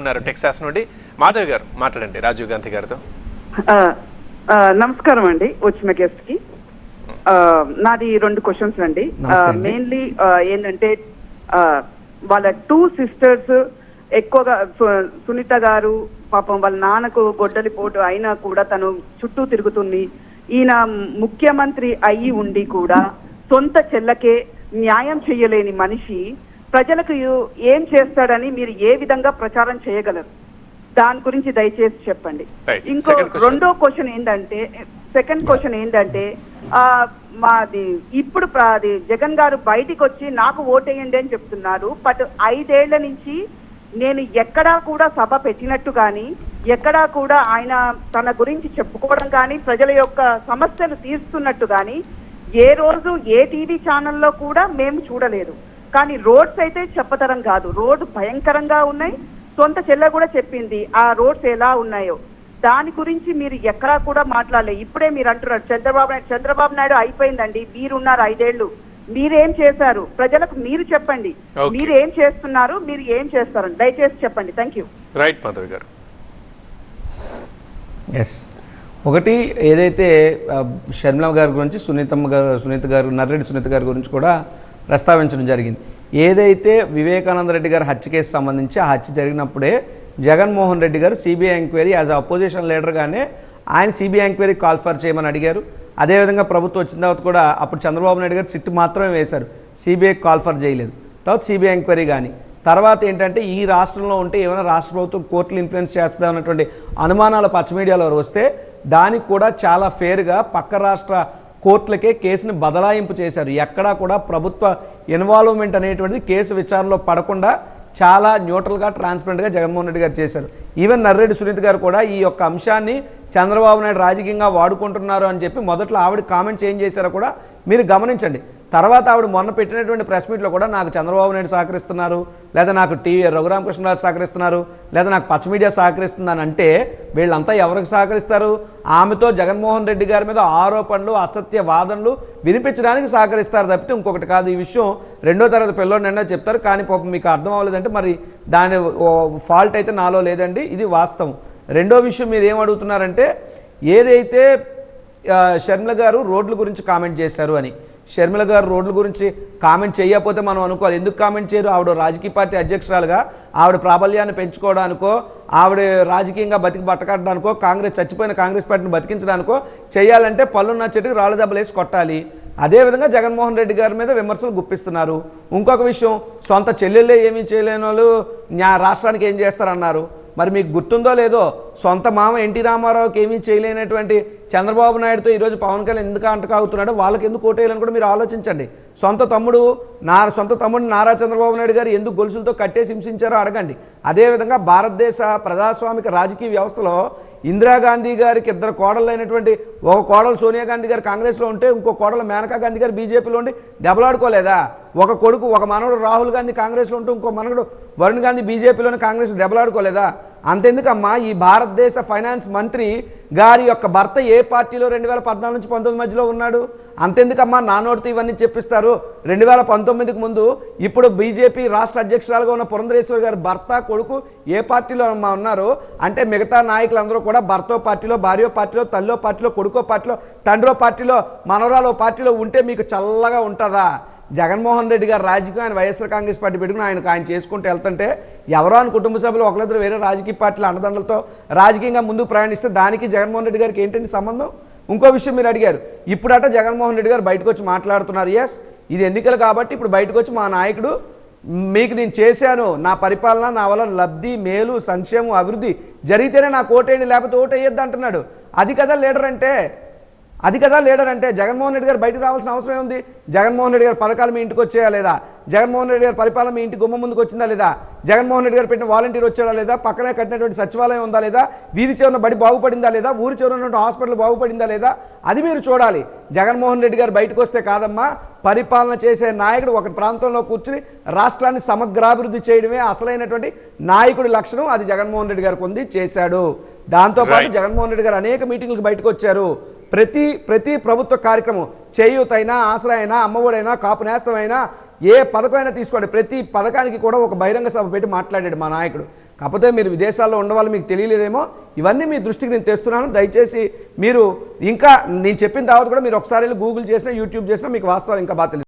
ఉన్నారు టెక్సాస్ నుండి మాధవ్ గారు మాట్లాడండి రాజీవ్ గాంధీ గారితో. నమస్కారం అండి వచ్చిన గెస్ట్ కి. నాది 2 క్వశ్చన్స్ అండి. మెయిన్లీ ఏంటంటే వాళ్ళ 2 సిస్టర్స్ ఎక్కువగా సునీత గారు పాపం వాళ్ళ నాన్నకు గొడ్డలి పోటు అయినా కూడా తను చుట్టూ తిరుగుతుంది. ఈయన ముఖ్యమంత్రి అయ్యి ఉండి కూడా సొంత చెల్లకే న్యాయం చేయలేని మనిషి ప్రజలకు ఏం చేస్తాడని మీరు ఏ విధంగా ప్రచారం చేయగలరు? దాని గురించి దయచేసి చెప్పండి. ఇంకో సెకండ్ క్వశ్చన్ ఏంటంటే మాది ఇప్పుడు జగన్ గారు బయటికి వచ్చి నాకు ఓటేయండి అని చెప్తున్నారు. బట్ 5 ఏళ్ల నుంచి నేను ఎక్కడా కూడా సభ పెట్టినట్టు కానీ ఎక్కడా కూడా ఆయన తన గురించి చెప్పుకోవడం కానీ ప్రజల యొక్క సమస్యలు తీరుస్తున్నట్టు కానీ ఏ రోజు ఏ టీవీ ఛానల్లో కూడా మేము చూడలేదు. కానీ రోడ్స్ అయితే చెప్పతరం కాదు, రోడ్డు భయంకరంగా ఉన్నాయి. సొంత చెల్లె కూడా చెప్పింది ఆ రోడ్స్ ఎలా ఉన్నాయో. దాని గురించి మీరు ఎక్కడా కూడా మాట్లాడలేదు. ఇప్పుడే మీరు అంటున్నారు చంద్రబాబు నాయుడు అయిపోయిందండి, మీరున్నారు 5 ఏళ్లు, మీరేం చేశారు ప్రజలకు మీరు చెప్పండి. మీరు ఏం చేస్తున్నారు, మీరు ఏం చేస్తారు దయచేసి చెప్పండి. Thank you. రైట్ మాధవ్ గారు. ఎస్, ఒకటి ఏదైతే షర్మిల గారి గురించి సునీత గారు నర్రెడ్డి సునీత గారి గురించి కూడా ప్రస్తావించడం జరిగింది. ఏదైతే వివేకానంద రెడ్డి గారి హత్య కేసు సంబంధించి ఆ హత్య జరిగినప్పుడే జగన్మోహన్ రెడ్డి గారు సిబిఐ ఎంక్వైరీ యాజ్ అపోజిషన్ లీడర్గానే ఆయన సిబిఐ ఎంక్వైరీ కాల్ఫర్ చేయమని అడిగారు. అదేవిధంగా ప్రభుత్వం వచ్చిన తర్వాత కూడా అప్పుడు చంద్రబాబు నాయుడు గారు సిట్ మాత్రమే వేశారు, సిబిఐ కాల్ఫర్ చేయలేదు. తర్వాత సిబిఐ ఎంక్వైరీ కానీ తర్వాత ఏంటంటే ఈ రాష్ట్రంలో ఉంటే ఏమైనా రాష్ట్ర ప్రభుత్వం కోర్టులు ఇన్ఫ్లుయెన్స్ చేస్తుందా అన్నటువంటి అనుమానాలు పచ్చ మీడియాలో వస్తే దానికి కూడా చాలా ఫేర్గా పక్క రాష్ట్ర కోర్టులకే కేసుని బదలాయింపు చేశారు. ఎక్కడా కూడా ప్రభుత్వ ఇన్వాల్వ్మెంట్ అనేటువంటిది కేసు విచారణలో పడకుండా చాలా న్యూట్రల్గా ట్రాన్స్పరెంట్గా జగన్మోహన్ రెడ్డి గారు చేశారు. ఈవెన్ నర్రెడ్డి సునీత గారు కూడా ఈ యొక్క అంశాన్ని చంద్రబాబు నాయుడు రాజకీయంగా వాడుకుంటున్నారు అని చెప్పి మొదట్లో ఆవిడ కామెంట్స్ ఏం చేశారో కూడా మీరు గమనించండి. తర్వాత ఆవిడ మొన్న పెట్టినటువంటి ప్రెస్ మీట్లో కూడా నాకు చంద్రబాబు నాయుడు సహకరిస్తున్నారు, లేదా నాకు రఘురామకృష్ణరాజు సహకరిస్తున్నారు, లేదా నాకు పచ్చ మీడియా సహకరిస్తుందని అంటే వీళ్ళంతా ఎవరికి సహకరిస్తారు? ఆమెతో జగన్మోహన్ రెడ్డి గారి మీద ఆరోపణలు అసత్య వాదనలు వినిపించడానికి సహకరిస్తారు తప్పితే ఇంకొకటి కాదు. ఈ విషయం 2వ తరగతి పిల్లోడు నిండా చెప్తారు, కానీ పాపం మీకు అర్థం అవ్వలేదంటే మరి దాని ఫాల్ట్ అయితే నాలో లేదండి, ఇది వాస్తవం. రెండో విషయం మీరు ఏం అడుగుతున్నారంటే ఏదైతే షర్మిల గారు రోడ్ల గురించి కామెంట్ చేశారు అని. షర్మిల గారు రోడ్ల గురించి కామెంట్ చేయకపోతే మనం అనుకోవాలి, ఎందుకు కామెంట్ చేయరు? ఆవిడ రాజకీయ పార్టీ అధ్యక్షురాలుగా ఆవిడ ప్రాబల్యాన్ని పెంచుకోవడానికో ఆవిడ రాజకీయంగా బట్టకట్టడానికో చచ్చిపోయిన కాంగ్రెస్ పార్టీని బతికించడానికో చేయాలంటే పళ్ళున్న చెట్టుకు రాళ్ళ దెబ్బలేసి కొట్టాలి. అదేవిధంగా జగన్మోహన్ రెడ్డి గారి మీద విమర్శలు గుప్పిస్తున్నారు. ఇంకొక విషయం, సొంత చెల్లెళ్ళే ఏమీ చేయలేని వాళ్ళు రాష్ట్రానికి ఏం చేస్తారన్నారు. మరి మీకు గుర్తుందో లేదో, సొంత మామ ఎన్టీ రామారావుకి ఏమీ చేయలేనటువంటి చంద్రబాబు నాయుడుతో ఈరోజు పవన్ కళ్యాణ్ ఎందుకు అంటకాగుతున్నాడో వాళ్ళకి ఎందుకు ఓటేయాలని కూడా మీరు ఆలోచించండి. సొంత తమ్ముడు నారా చంద్రబాబు నాయుడు గారు ఎందుకు గొలుసులతో కట్టేసి హింసించారో అడగండి. అదేవిధంగా భారతదేశ ప్రజాస్వామిక రాజకీయ వ్యవస్థలో ఇందిరాగాంధీ గారికి 2 కోడళ్ళైనటువంటి ఒక కోడలు సోనియా గాంధీ గారు కాంగ్రెస్లో ఉంటే ఇంకో కోడలు మేనకా గాంధీ గారు బీజేపీలో ఉండి దెబ్బలాడుకోలేదా? ఒక కొడుకు ఒక మనవడు రాహుల్ గాంధీ కాంగ్రెస్లో ఉంటూ ఇంకో మనవడు వరుణ్ గాంధీ బీజేపీలోని కాంగ్రెస్ దెబ్బలాడుకోలేదా? అంతెందుకమ్మా, ఈ భారతదేశ ఫైనాన్స్ మంత్రి గారి యొక్క భర్త ఏ పార్టీలో 2014 నుంచి 19 మధ్యలో ఉన్నాడు? అంతెందుకమ్మా నా నోటితో ఇవన్నీ చెప్పిస్తారు? 2019కి ముందు ఇప్పుడు బీజేపీ రాష్ట్ర అధ్యక్షురాలుగా ఉన్న పురంధరేశ్వరి గారి భర్త కొడుకు ఏ పార్టీలో ఉన్నారు అంటే మిగతా నాయకులందరూ కూడా భర్తో పార్టీలో, భార్యో పార్టీలో, తల్లో పార్టీలో, కొడుకో పార్టీలో, తండ్రో పార్టీలో, మనవరాలో పార్టీలో ఉంటే మీకు చల్లగా ఉంటుందా? జగన్మోహన్ రెడ్డి గారు రాజకీయం ఆయన వైఎస్ఆర్ కాంగ్రెస్ పార్టీ పెట్టుకుని ఆయన చేసుకుంటూ వెళ్తుంటే ఎవరో అని కుటుంబ సభ్యులు ఒకరిద్దరు వేరే రాజకీయ పార్టీల అండదండలతో రాజకీయంగా ముందుకు ప్రయాణిస్తే దానికి జగన్మోహన్ రెడ్డి గారికి ఏంటంటే సంబంధం? ఇంకో విషయం మీరు అడిగారు, ఇప్పుడట జగన్మోహన్ రెడ్డి గారు బయటకు వచ్చి మాట్లాడుతున్నారు. ఎస్, ఇది ఎన్నికలు కాబట్టి ఇప్పుడు బయటకు వచ్చి మా నాయకుడు మీకు నేను చేశాను, నా పరిపాలన నా వల్ల లబ్ధి మేలు సంక్షేమం అభివృద్ధి జరిగితేనే నాకు ఓటేయండి లేకపోతే ఓటు వేయొద్దు అంటున్నాడు. అది కదా లీడర్ అంటే జగన్మోహన్ రెడ్డి గారు బయటకు రావాల్సిన అవసరం ఏముంది? జగన్మోహన్ రెడ్డి గారి పథకాలు మీ ఇంటికి వచ్చాయా లేదా? జగన్మోహన్ రెడ్డి గారి పరిపాలన మీ ఇంటి గుమ్మ ముందుకు వచ్చిందా లేదా? జగన్మోహన్ రెడ్డి గారు పెట్టిన వాలంటీర్ వచ్చాడా లేదా? పక్కనే కట్టినటువంటి సచివాలయం ఉందా లేదా? వీధి చివరన బడి బాగుపడిందా లేదా? ఊరి చివరన ఉన్నటువంటి హాస్పిటల్ బాగుపడిందా లేదా? అది మీరు చూడాలి. జగన్మోహన్ రెడ్డి గారు బయటకు వస్తే కాదమ్మా, పరిపాలన చేసే నాయకుడు ఒక ప్రాంతంలో కూర్చుని రాష్ట్రాన్ని సమగ్రాభివృద్ధి చేయడమే అసలైనటువంటి నాయకుడి లక్షణం. అది జగన్మోహన్ రెడ్డి గారికి ఉంది, చేశాడు. దాంతోపాటు జగన్మోహన్ రెడ్డి గారు అనేక మీటింగ్లకు బయటకు వచ్చారు. ప్రతి ప్రభుత్వ కార్యక్రమం, చేయూతైనా, ఆసరైనా, అమ్మఒడైనా, కాపు నేస్తమైనా, ఏ పథకమైనా తీసుకోండి, ప్రతి పథకానికి కూడా ఒక బహిరంగ సభ పెట్టి మాట్లాడాడు మా నాయకుడు. కాకపోతే మీరు విదేశాల్లో ఉండవాళ్ళు మీకు తెలియలేదేమో, ఇవన్నీ మీ దృష్టికి నేను తెస్తున్నాను. దయచేసి మీరు ఇంకా నేను చెప్పిన తర్వాత కూడా మీరు ఒకసారి గూగుల్ చేసినా యూట్యూబ్ చేసినా మీకు వాస్తవాలు ఇంకా బాగా తెలుసు.